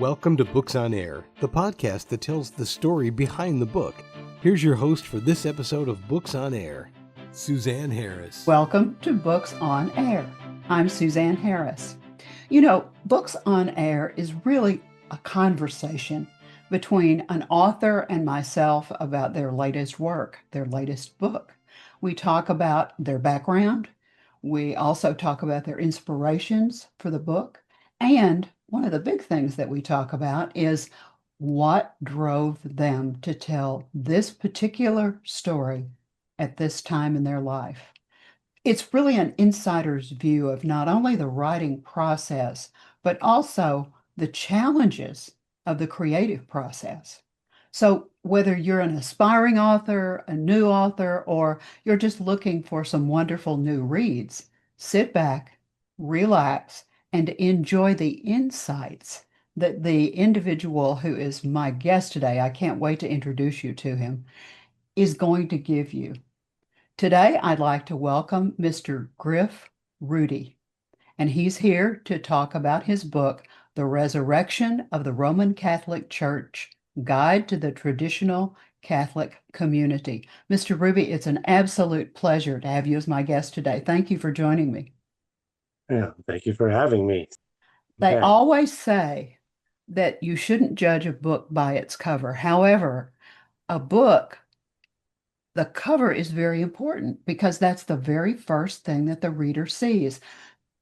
Welcome to Books on Air, the podcast that tells the story behind the book. Here's your host for this episode of Books on Air, Suzanne Harris. Welcome to Books on Air. I'm Suzanne Harris. You know, Books on Air is really a conversation between an author and myself about their latest work, their latest book. We talk about their background. We also talk about their inspirations for the book. And one of the big things that we talk about is what drove them to tell this particular story at this time in their life. It's really an insider's view of not only the writing process, but also the challenges of the creative process. So whether you're an aspiring author, a new author, or you're just looking for some wonderful new reads, sit back, relax, and enjoy the insights that the individual who is my guest today, I can't wait to introduce you to him, is going to give you. Today, I'd like to welcome Mr. Griff Ruby, and he's here to talk about his book, The Resurrection of the Roman Catholic Church, Guide to the Traditional Catholic Community. Mr. Ruby, it's an absolute pleasure to have you as my guest today. Thank you for joining me. Yeah, thank you for having me. They Okay. always say that you shouldn't judge a book by its cover. However, a book, the cover is very important because that's the very first thing that the reader sees.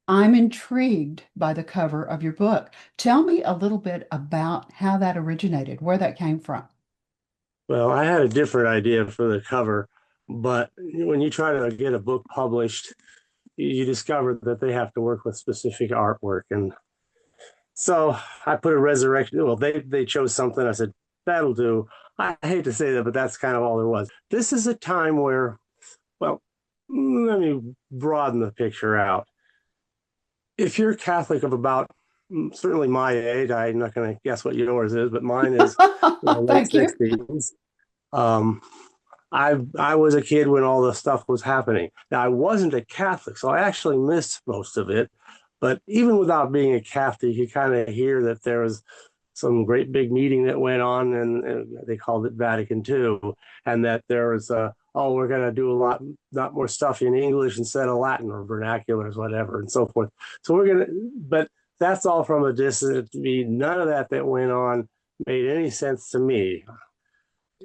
I'm intrigued by the cover of your book. Tell me a little bit about how that originated, where that came from. Well, I had a different idea for the cover, but when you try to get a book published, you discover that they have to work with specific artwork. And so I put a resurrection. Well, they chose something. I said, that'll do. I hate to say that, but that's kind of all there was. This is a time where, well, let me broaden the picture out. If you're Catholic of about certainly my age, I'm not going to guess what yours is, but mine is late Thank you. 60s. I was a kid when all this stuff was happening. Now, I wasn't a Catholic, so I actually missed most of it. But even without being a Catholic, you kind of hear that there was some great big meeting that went on, and they called it Vatican II, and that there was we're going to do a lot more stuff in English instead of Latin or vernaculars, whatever, and so forth. So but that's all from a distance. To me, none of that went on made any sense to me.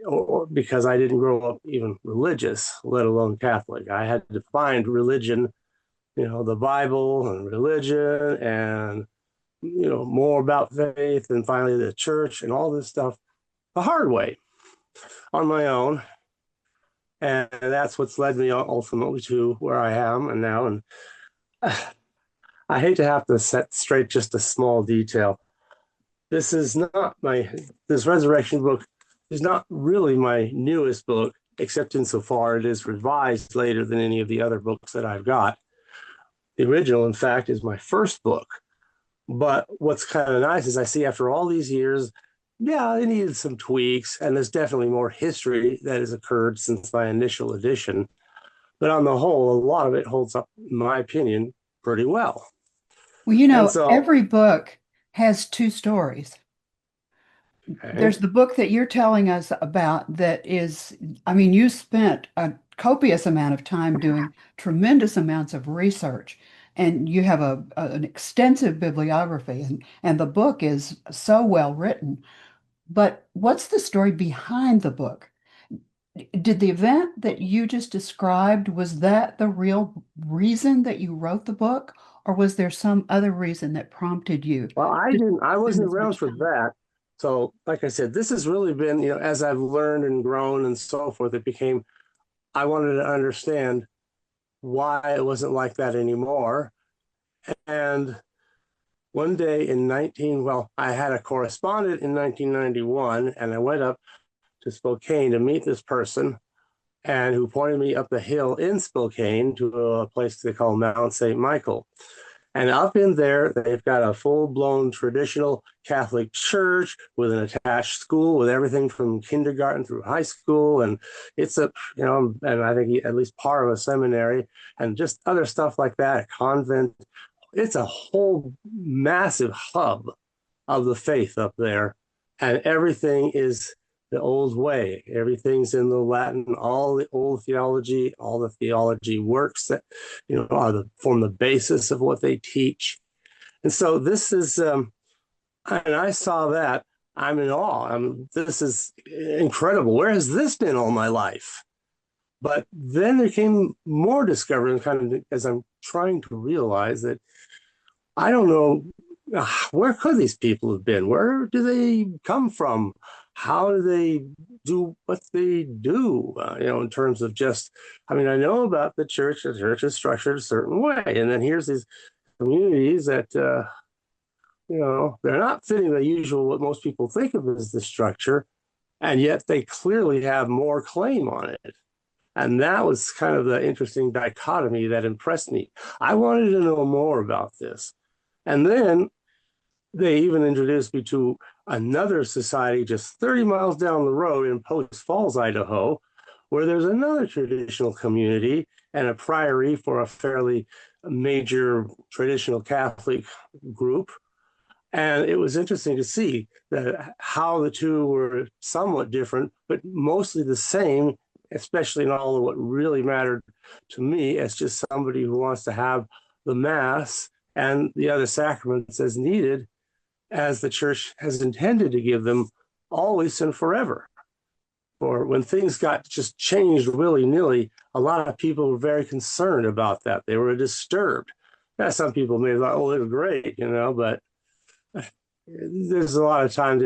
Or because I didn't grow up even religious, let alone Catholic. I had to find religion, the Bible and religion and, more about faith and finally the church and all this stuff the hard way on my own. And that's what's led me ultimately to where I am and now. And I hate to have to set straight just a small detail. This resurrection book is not really my newest book, except insofar it is revised later than any of the other books that I've got. The original, in fact, is my first book. But what's kind of nice is I see after all these years, it needed some tweaks, and there's definitely more history that has occurred since my initial edition. But on the whole, a lot of it holds up, in my opinion, pretty well. Well, every book has two stories. Okay. There's the book that you're telling us about that is, you spent a copious amount of time doing tremendous amounts of research, and you have an extensive bibliography, and the book is so well written. But what's the story behind the book? Did the event that you just described, was that the real reason that you wrote the book, or was there some other reason that prompted you? Well, I wasn't around for that. So, like I said, this has really been, as I've learned and grown and so forth, I wanted to understand why it wasn't like that anymore. And one day I had a correspondent in 1991, and I went up to Spokane to meet this person, and who pointed me up the hill in Spokane to a place they call Mount St. Michael. And up in there, they've got a full-blown traditional Catholic church with an attached school with everything from kindergarten through high school. And it's and I think at least part of a seminary and just other stuff like that, a convent. It's a whole massive hub of the faith up there, and everything is the old way. Everything's in the Latin, all the old theology, all the theology works that form the basis of what they teach. And so this is, and I saw that. I'm in awe. This is incredible. Where has this been all my life? But then there came more discovery, and kind of as I'm trying to realize that I don't know, where could these people have been? Where do they come from? How do they do what they do? In terms of just, I mean, I know about the church. The church is structured a certain way, and then here's these communities that they're not fitting the usual what most people think of as the structure, and yet they clearly have more claim on it. And that was kind of the interesting dichotomy that impressed me. I wanted to know more about this. And then they even introduced me to another society just 30 miles down the road in Post Falls, Idaho, where there's another traditional community and a priory for a fairly major traditional Catholic group. And it was interesting to see that how the two were somewhat different, but mostly the same, especially in all of what really mattered to me as just somebody who wants to have the Mass and the other sacraments as needed, as the church has intended to give them always and forever. Or when things got just changed willy-nilly, a lot of people were very concerned about that. They were disturbed. Now, some people may have thought, oh, they're great, but there's a lot of times,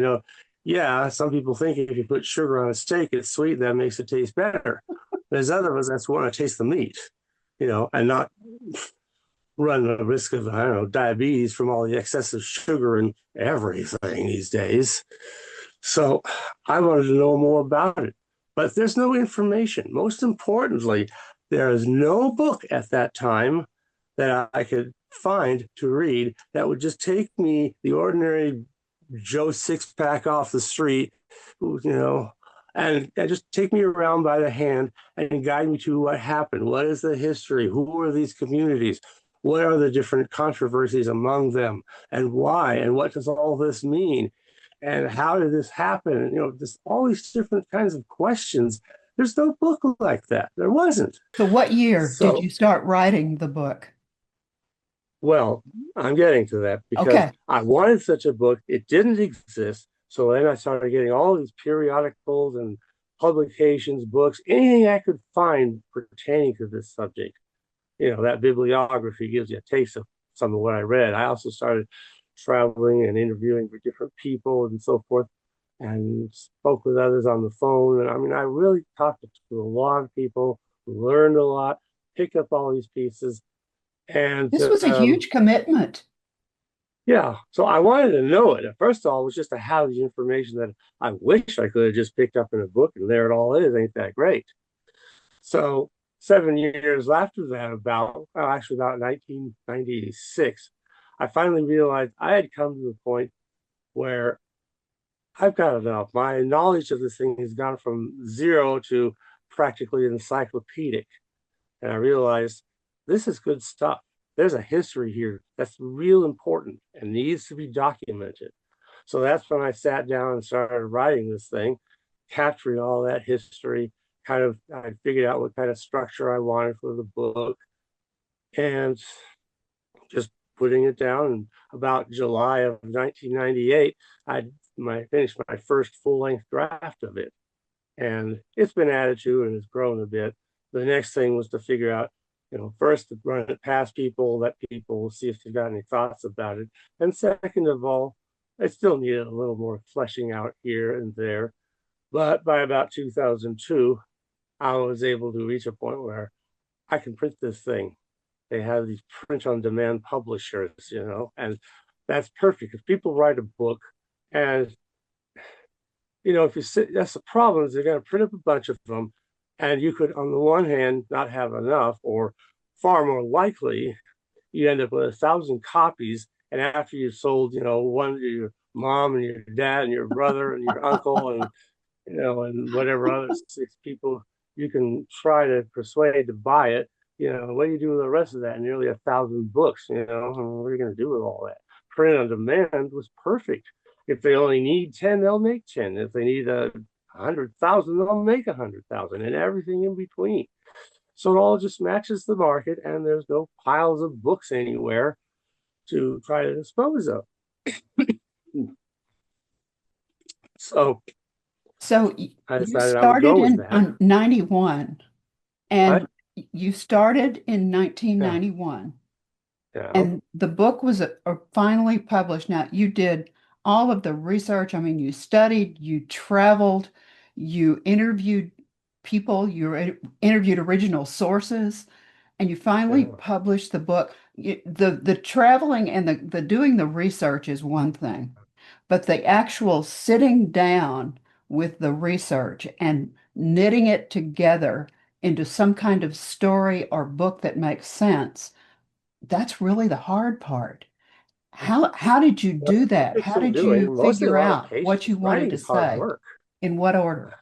some people think if you put sugar on a steak, it's sweet, that makes it taste better. There's other of us that want to taste the meat, and not run the risk of, diabetes from all the excessive sugar and everything these days. So I wanted to know more about it, but there's no information. Most importantly, there is no book at that time that I could find to read that would just take me, the ordinary Joe six-pack off the street, and just take me around by the hand and guide me to what happened. What is the history? Who are these communities? What are the different controversies among them, and why? And what does all this mean? And how did this happen? Just all these different kinds of questions. There's no book like that. There wasn't. So what year did you start writing the book? Well, I'm getting to that because Okay. I wanted such a book. It didn't exist. So then I started getting all these periodicals and publications, books, anything I could find pertaining to this subject. That bibliography gives you a taste of some of what I read. I also started traveling and interviewing with different people and so forth, and spoke with others on the phone. And I really talked to a lot of people, learned a lot, picked up all these pieces. And this was a huge commitment. Yeah. So I wanted to know it. First of all, it was just to have the information that I wish I could have just picked up in a book, and there it all is. Ain't that great? So 7 years after that, about 1996, I finally realized I had come to the point where I've got enough. My knowledge of this thing has gone from zero to practically encyclopedic. And I realized this is good stuff. There's a history here that's real important and needs to be documented. So that's when I sat down and started writing this thing, capturing all that history. I figured out what kind of structure I wanted for the book, and just putting it down. And about July of 1998, I finished my first full-length draft of it. And it's been added to and has grown a bit. The next thing was to figure out, first to run it past people, let people see if they've got any thoughts about it. And second of all, I still needed a little more fleshing out here and there. But by about 2002, I was able to reach a point where I can print this thing. They have these print-on-demand publishers, and that's perfect because people write a book, and if you sit, that's the problem, is they're going to print up a bunch of them, and you could, on the one hand, not have enough, or far more likely, you end up with 1,000 copies, and after you've sold, one to your mom and your dad and your brother and your uncle and and whatever other 6 people you can try to persuade to buy it, what do you do with the rest of that? Nearly 1,000 books, what are you going to do with all that? print on demand was perfect. If they only need 10, they'll make 10. If they need 100,000, they'll make 100,000, and everything in between. So it all just matches the market, and there's no piles of books anywhere to try to dispose of. So So I you decided I would started go with in that. 91 But and you started in yeah, 1991 yeah, and the book was finally published. Now, you did all of the research. I mean, you studied, you traveled, you interviewed people, interviewed original sources, and you finally yeah. published the book. The traveling and the doing the research is one thing, but the actual sitting down with the research and knitting it together into some kind of story or book that makes sense, that's really the hard part. How did you Well, do it that? took How some did doing, you mostly a figure lot of out what you patience. wanted Writing to is hard say? work. In what order?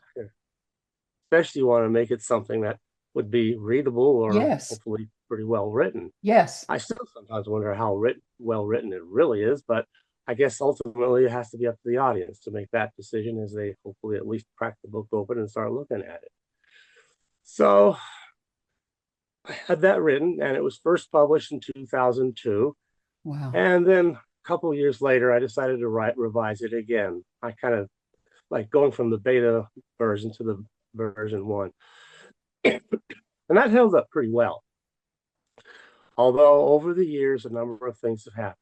Especially you want to make it something that would be readable or Yes. hopefully pretty well written. Yes. I still sometimes wonder how well written it really is, but I guess ultimately it has to be up to the audience to make that decision as they hopefully at least crack the book open and start looking at it. So I had that written, and it was first published in 2002. Wow. And then a couple of years later, I decided to revise it again. I kind of like going from the beta version to the version one. And that held up pretty well. Although over the years, a number of things have happened.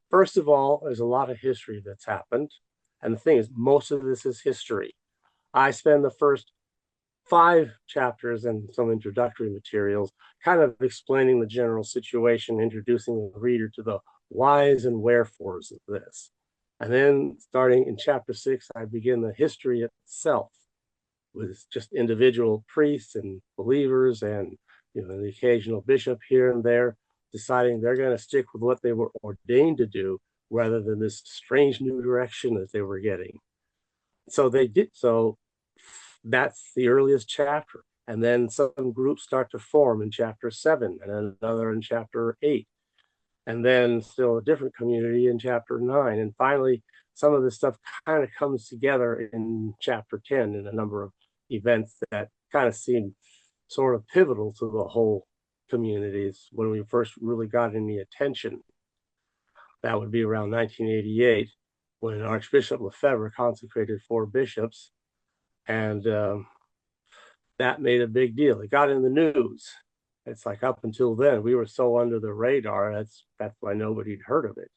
First of all, there's a lot of history that's happened. And the thing is, most of this is history. I spend the first 5 chapters and some introductory materials kind of explaining the general situation, introducing the reader to the whys and wherefores of this. And then starting in chapter 6, I begin the history itself with just individual priests and believers and the occasional bishop here and there deciding they're going to stick with what they were ordained to do rather than this strange new direction that they were getting. So they did. So that's the earliest chapter. And then some groups start to form in chapter 7 and another in chapter 8. And then still a different community in chapter 9. And finally, some of this stuff kind of comes together in chapter 10 in a number of events that kind of seem sort of pivotal to the whole communities when we first really got any attention. That would be around 1988 when Archbishop Lefebvre consecrated 4 bishops. And that made a big deal. It got in the news. It's like up until then, we were so under the radar. That's why nobody'd heard of it.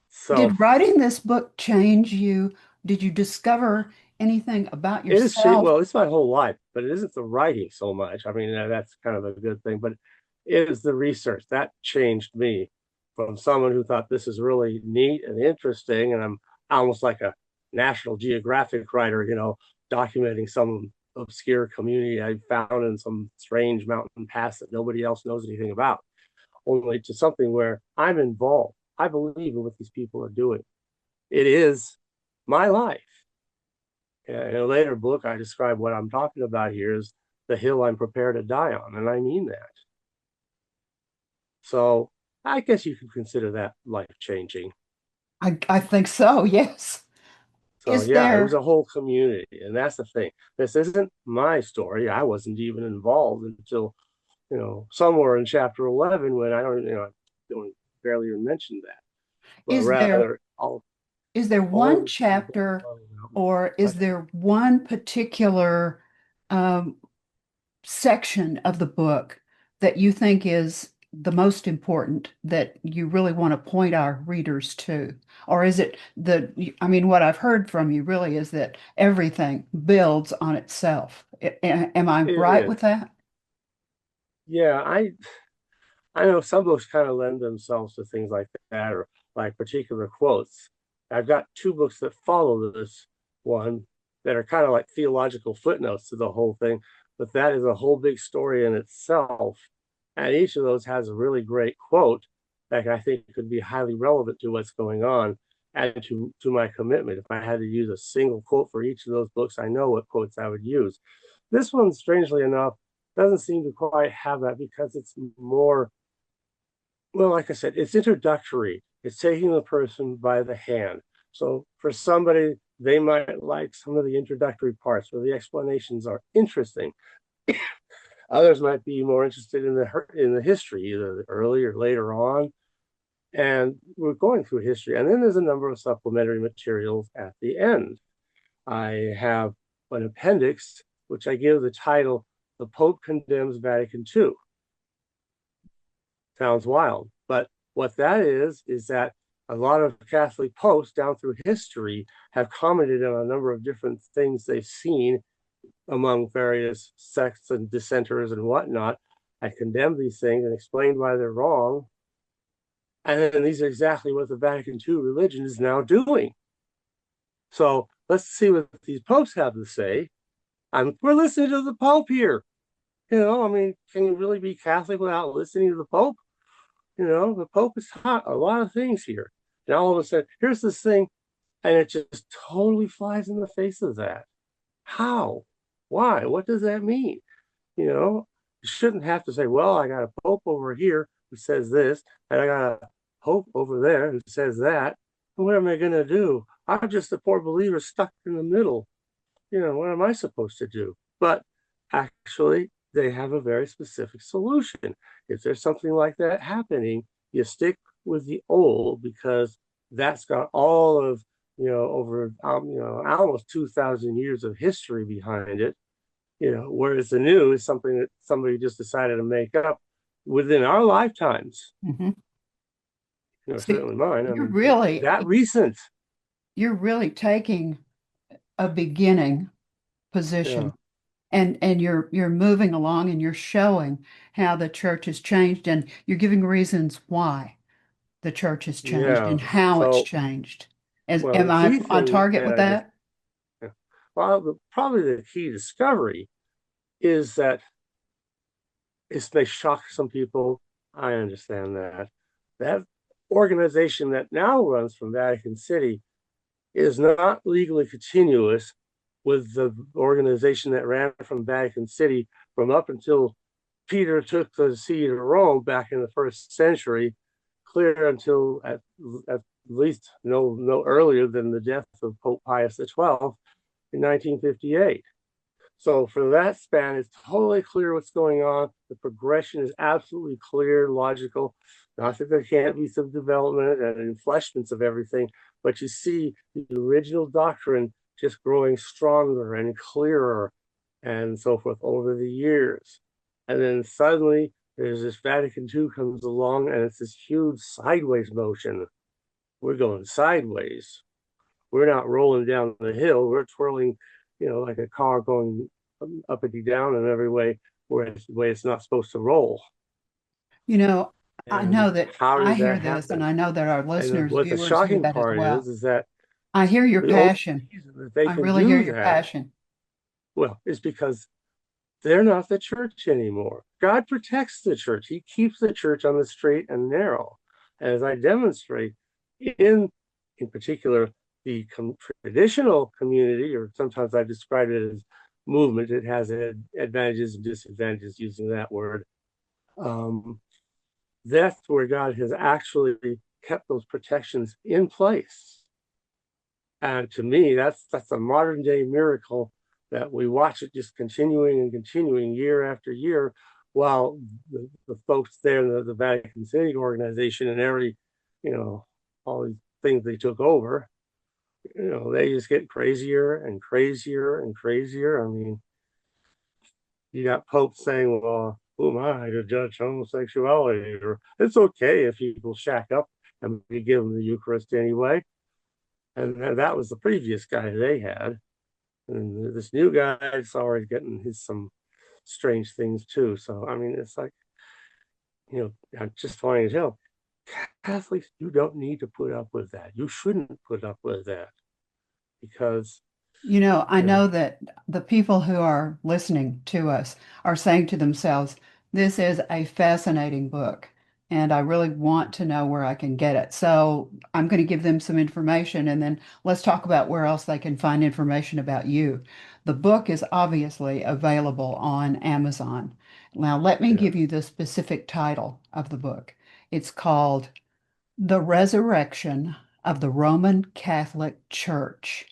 So Did writing this book change you? Did you discover anything about it is yourself? well, it's my whole life, but it isn't the writing so much. I mean, that's kind of a good thing, but it is the research that changed me from someone who thought this is really neat and interesting, and I'm almost like a National Geographic writer, documenting some obscure community I found in some strange mountain pass that nobody else knows anything about, only to something where I'm involved. I believe in what these people are doing. It is my life. In a later book, I describe what I'm talking about here is the hill I'm prepared to die on, and I mean that. So I guess you could consider that life changing. I think so, yes. So Is yeah, it was there a whole community, and that's the thing. This isn't my story. I wasn't even involved until somewhere in chapter 11 when I don't barely even mention that, but is there rather is there all one the people chapter about me. or is But there one particular um, section of the book that you think is the most important that you really want to point our readers to? Or is it I mean, what I've heard from you really is that everything builds on itself. Am I it right is, with that? yeah. I know some books kind of lend themselves to things like that, or like particular quotes. I've got 2 books that follow this one that are kind of like theological footnotes to the whole thing, but that is a whole big story in itself. And each of those has a really great quote that I think could be highly relevant to what's going on and to my commitment. If I had to use a single quote for each of those books, I know what quotes I would use. This one, strangely enough, doesn't seem to quite have that because it's more, well, like I said, it's introductory It's taking the person by the hand. So for somebody, they might like some of the introductory parts where the explanations are interesting. Others might be more interested in the history, either early or later on. And we're going through history. And then there's a number of supplementary materials at the end. I have an appendix, which I give the title, The Pope Condemns Vatican II. Sounds wild. But what that is that a lot of Catholic popes down through history have commented on a number of different things they've seen among various sects and dissenters and whatnot. I condemned these things and explained why they're wrong. And then these are exactly what the Vatican II religion is now doing. So let's see what these popes have to say. We're listening to the Pope here. I mean, can you really be Catholic without listening to the Pope? The Pope has taught a lot of things here. And all of a sudden, here's this thing, and it just totally flies in the face of that. How? Why? What does that mean? You shouldn't have to say, well, I got a Pope over here who says this, and I got a Pope over there who says that. What am I going to do? I'm just a poor believer stuck in the middle. What am I supposed to do? But actually, they have a very specific solution. If there's something like that happening, you stick with the old because that's got all of, over, almost 2,000 years of history behind it. Whereas the new is something that somebody just decided to make up within our lifetimes. Mm-hmm. Certainly mine. I mean, that really, recent. you're really taking a beginning Yeah. position and you're moving along and you're showing how the church has changed and you're giving reasons why the church has changed Yeah. and how it's So, changed. well, Am the I key on thing target that with I just, that? yeah. Well, probably the key discovery is that may shock some people. I understand that. That organization that now runs from Vatican City is not legally continuous with the organization that ran from Vatican City from up until Peter took the see to Rome back in the first century, clear until at least no earlier than the death of Pope Pius XII in 1958. So for that span, it's totally clear what's going on. The progression is absolutely clear, logical. Not that there can't be some development and infleshments of everything, but you see the original doctrine just growing stronger and clearer and so forth over the years. And then suddenly there's this Vatican II comes along and it's this huge sideways motion. We're going sideways. We're not rolling down the hill. We're twirling, like a car going up and down in every way, where it's the way it's not supposed to roll. You know, I And know that how I did hear that this, and happen? I know that our And listeners, what the viewers hear shocking that as part well. is that I hear your the only passion. reason that they I can really hear do your that, passion. well, is because they're not the church anymore. God protects the church. He keeps the church on the straight and narrow. And as I demonstrate in particular, the traditional community, or sometimes I describe it as movement, it has advantages and disadvantages using that word. Um, that's where God has actually kept those protections in place. And to me, that's a modern day miracle that we watch it just continuing and continuing year after year, while the folks there in the Vatican City organization and all these things they took over, they just get crazier and crazier and crazier. I mean, you got popes saying, well, who am I to judge homosexuality? Or it's okay if people shack up and we give them the Eucharist anyway. And that was the previous guy they had. And this new guy is already getting some strange things too. So, I mean, it's like, I'm just wanting to tell Catholics, you don't need to put up with that. You shouldn't put up with that because, I you know, know that the people who are listening to us are saying to themselves, this is a fascinating book, and I really want to know where I can get it. So I'm going to give them some information, and then let's talk about where else they can find information about you. The book is obviously available on Amazon. Now, let me yeah, give you the specific title of the book. It's called The Resurrection of the Roman Catholic Church,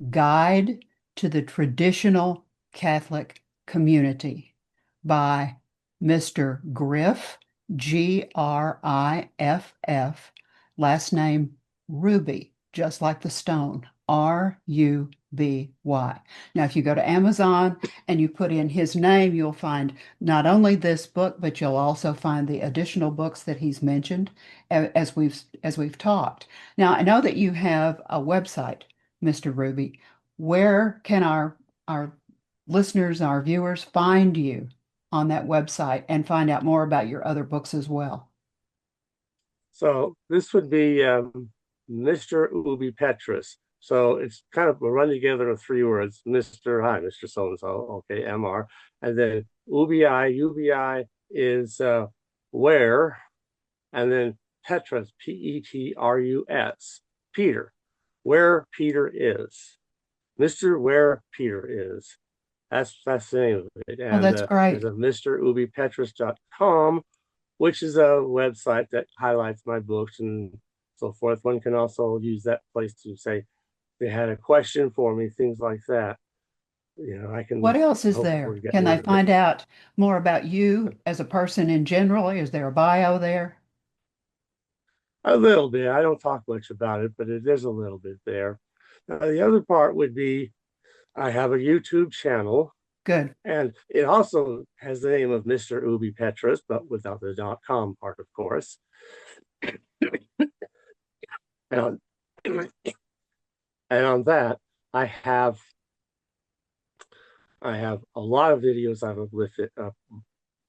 Guide to the Traditional Catholic Community by Mr. Griff, Griff, last name Ruby, just like the stone, Ruby. Now, if you go to Amazon and you put in his name, you'll find not only this book, but you'll also find the additional books that he's mentioned as we've talked. Now, I know that you have a website, Mr. Ruby. Where can our listeners, our viewers find you on that website and find out more about your other books as well? So this would be Mr. Ubi Petrus. So it's kind of a run together of three words: Mr. Hi, Mr. So and so, okay, MR, and then UBI is where, and then Petrus, Petrus, Peter, where Peter is, Mr. Where Peter is. That's the name of it. Oh, And that's great. there's a MrUbiPetrus.com, which is a website that highlights my books and so forth. One can also use that place to say they had a question for me, things like that. I can What else is there? hopefully get Can they word of it. find out more about you as a person in general? Is there a bio there? A little bit. I don't talk much about it, but there's a little bit there. The other part would be I have a YouTube channel, Good. and it also has the name of Mr. Ubi Petrus, but without the .com part, of course. And on, and on that, I have a lot of videos I've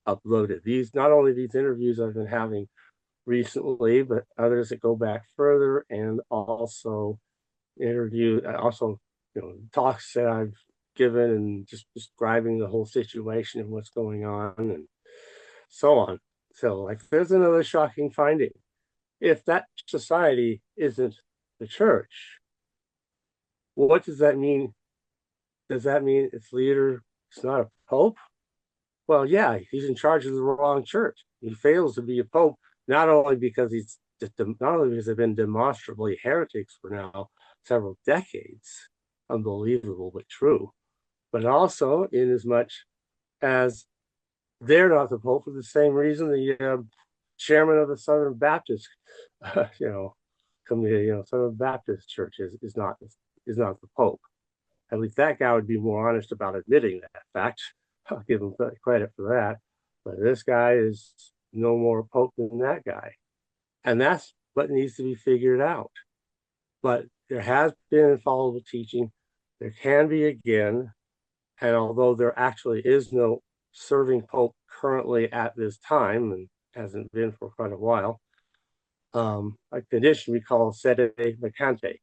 uploaded. These, not only these interviews I've been having recently, but others that go back further, and also talks that I've given and just describing the whole situation and what's going on and so on. So, like, there's another shocking finding. If that society isn't the church, what does that mean? Does that mean its leader is not a pope? Well, yeah, he's in charge of the wrong church. He fails to be a pope, not only because they've been demonstrably heretics for now several decades, unbelievable but true, but also in as much as they're not the pope for the same reason the chairman of the Southern Baptist, committee, Southern Baptist Church is not the pope. At least that guy would be more honest about admitting that fact. I'll give him credit for that. But this guy is no more pope than that guy. And that's what needs to be figured out. But there has been infallible teaching. There can be again. And although there actually is no serving pope currently at this time, and hasn't been for quite a while, a condition we call sede vacante.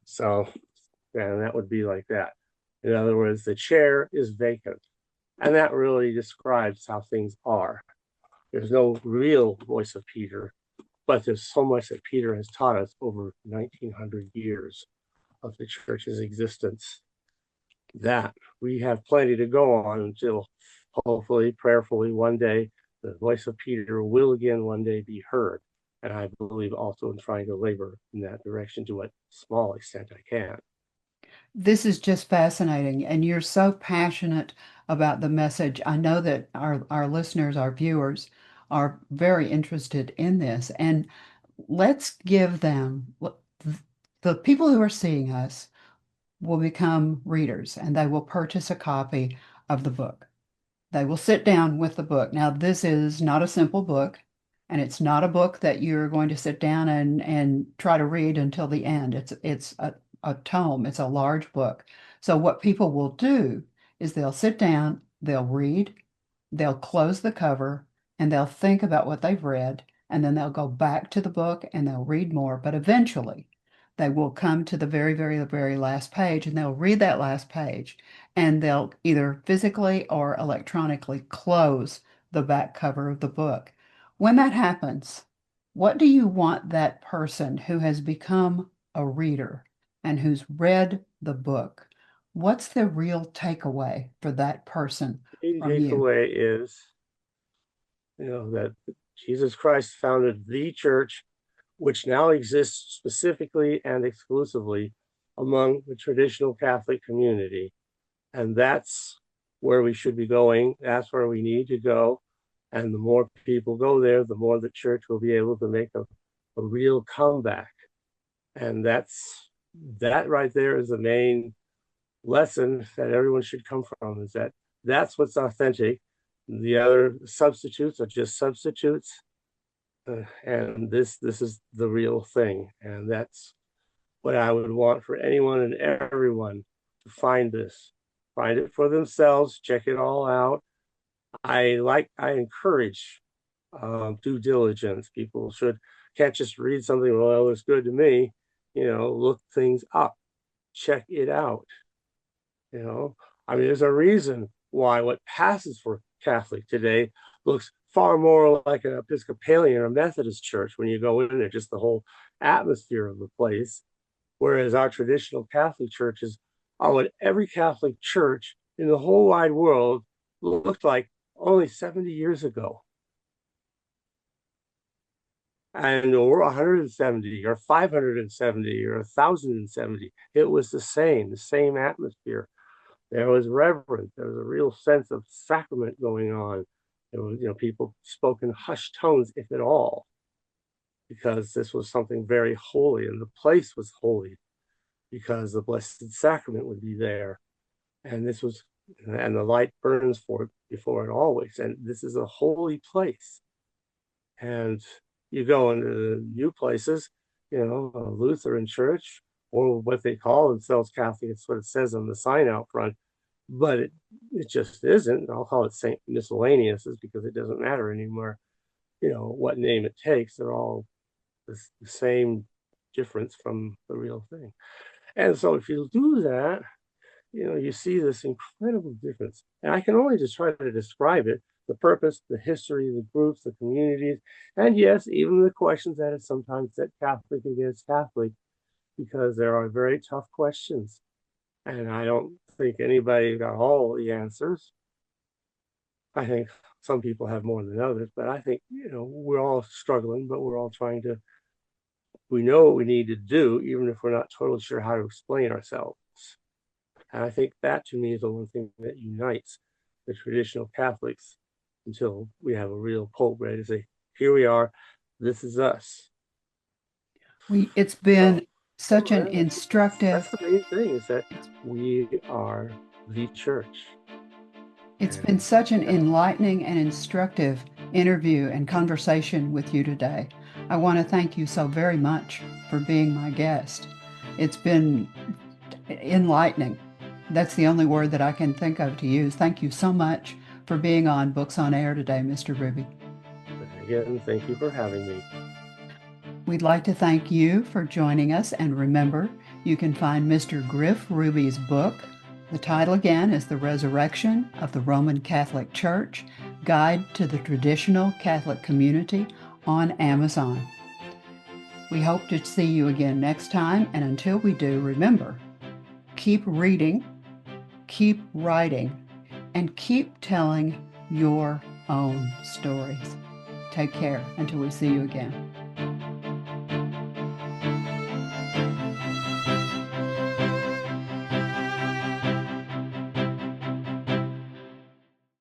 So, and that would be like that. In other words, the chair is vacant. And that really describes how things are. There's no real voice of Peter, but there's so much that Peter has taught us over 1900 years of the church's existence that we have plenty to go on until hopefully, prayerfully, one day, the voice of Peter will again one day be heard. And I believe also in trying to labor in that direction to what small extent I can. This is just fascinating, and you're so passionate about the message. I know that our listeners, our viewers, are very interested in this. And let's give them the people who are seeing us will become readers and they will purchase a copy of the book. They will sit down with the book. Now, this is not a simple book, and it's not a book that you're going to sit down and try to read until the end. It's a tome, it's a large book. So what people will do is they'll sit down, they'll read, they'll close the cover, and they'll think about what they've read, and then they'll go back to the book and they'll read more. But eventually, they will come to the very, very, very last page and they'll read that last page and they'll either physically or electronically close the back cover of the book. When that happens, what do you want that person who has become a reader and who's read the book, what's the real takeaway for that person The from you? takeaway is, that the Jesus Christ founded the church, which now exists specifically and exclusively among the traditional Catholic community. And that's where we should be going. That's where we need to go. And the more people go there, the more the church will be able to make a real comeback. And that right there is the main lesson that everyone should come from, is that that's what's authentic. The other substitutes are just substitutes. And this is the real thing. And that's what I would want for anyone and everyone to find this. Find it for themselves, check it all out. I encourage due diligence. People can't just read something, well, it looks good to me. Look things up, check it out. I mean, there's a reason why what passes for Catholic today looks far more like an Episcopalian or Methodist church when you go in there, just the whole atmosphere of the place. Whereas our traditional Catholic churches are what every Catholic church in the whole wide world looked like only 70 years ago. And or 170 or 570 or 1,070, it was the same atmosphere. There was reverence. There was a real sense of sacrament going on. There was, people spoke in hushed tones, if at all, because this was something very holy, and the place was holy because the Blessed Sacrament would be there, and the light burns for it before it always, and this is a holy place. And you go into new places, a Lutheran church, or what they call themselves Catholic. It's what it says on the sign out front, but it just isn't. I'll call it Saint Miscellaneous, because it doesn't matter anymore, what name it takes. They're all the same difference from the real thing. And so if you do that, you see this incredible difference. And I can only just try to describe it, the purpose, the history, the groups, the communities, and yes, even the questions that is sometimes set Catholic against Catholic, because there are very tough questions. And I don't think anybody got all the answers. I think some people have more than others, but I think, we're all struggling, but we're all we know what we need to do, even if we're not totally sure how to explain ourselves. And I think that, to me, is the one thing that unites the traditional Catholics until we have a real Pope ready to say, here we are, this is us. It's been such an instructive... That's the main thing, is that we are the church. It's been such an enlightening and instructive interview and conversation with you today. I want to thank you so very much for being my guest. It's been enlightening. That's the only word that I can think of to use. Thank you so much for being on Books on Air today, Mr. Ruby. Again, thank you for having me. We'd like to thank you for joining us, and remember, you can find Mr. Griff Ruby's book. The title again is The Resurrection of the Roman Catholic Church, Guide to the Traditional Catholic Community, on Amazon. We hope to see you again next time, and until we do, remember, keep reading, keep writing, and keep telling your own stories. Take care until we see you again.